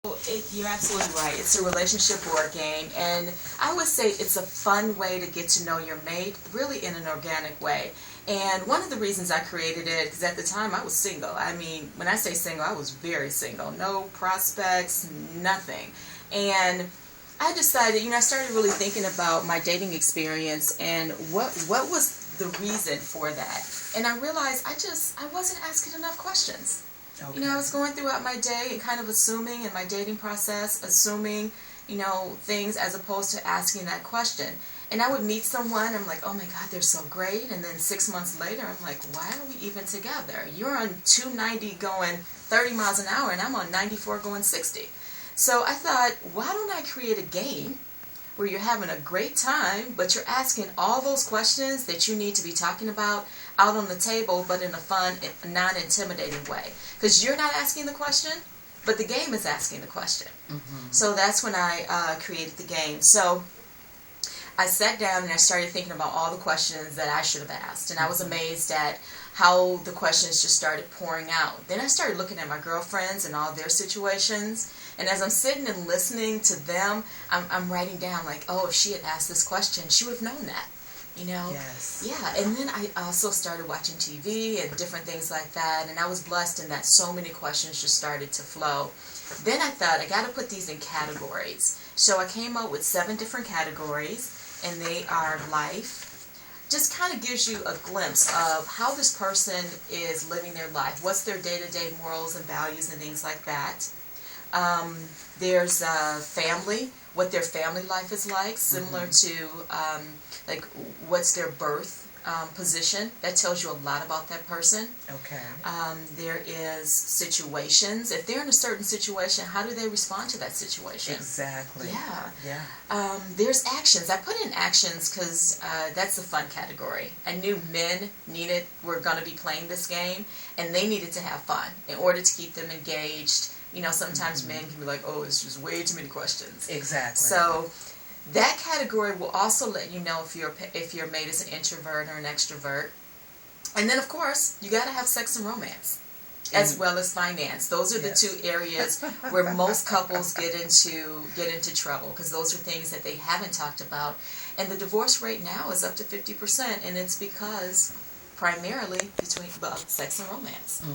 You're absolutely right. It's a relationship board game, and I would say it's a fun way to get to know your mate, really in an organic way. And one of the reasons I created it, because at the time I was single. I mean, when I say single, I was very single. No prospects, nothing. And I decided, I started really thinking about my dating experience and what was the reason for that. And I realized I wasn't asking enough questions. Okay. I was going throughout my day and kind of assuming in my dating process, assuming, things as opposed to asking that question. And I would meet someone, I'm like, oh my God, they're so great. And then 6 months later, I'm like, why are we even together? You're on 290 going 30 miles an hour, and I'm on 94 going 60. So I thought, why don't I create a game where you're having a great time, but you're asking all those questions that you need to be talking about out on the table, but in a fun, non-intimidating way. Because you're not asking the question, but the game is asking the question. Mm-hmm. So that's when I created the game. So I sat down and I started thinking about all the questions that I should have asked. And I was amazed at how the questions just started pouring out. Then I started looking at my girlfriends and all their situations. And as I'm sitting and listening to them, I'm writing down like, oh, if she had asked this question, she would have known that. Yes. Yeah, and then I also started watching TV and different things like that, and I was blessed in that so many questions just started to flow. Then I thought, I got to put these in categories. So I came up with 7 different categories, and they are life. Just kind of gives you a glimpse of how this person is living their life. What's their day-to-day morals and values and things like that. There's family, what their family life is like, similar to like what's their birth position. That tells you a lot about that person. Okay. There is situations. If they're in a certain situation, how do they respond to that situation? Exactly. Yeah. There's actions. I put in actions because that's the fun category. I knew men were going to be playing this game, and they needed to have fun in order to keep them engaged. Sometimes men can be like, oh, it's just way too many questions. Exactly. So that category will also let you know if your mate is an introvert or an extrovert. And then, of course, you got to have sex and romance, as well as finance. Those are the 2 areas where most couples get into trouble, because those are things that they haven't talked about. And the divorce rate now is up to 50%, and it's because primarily between sex and romance. Mm-hmm.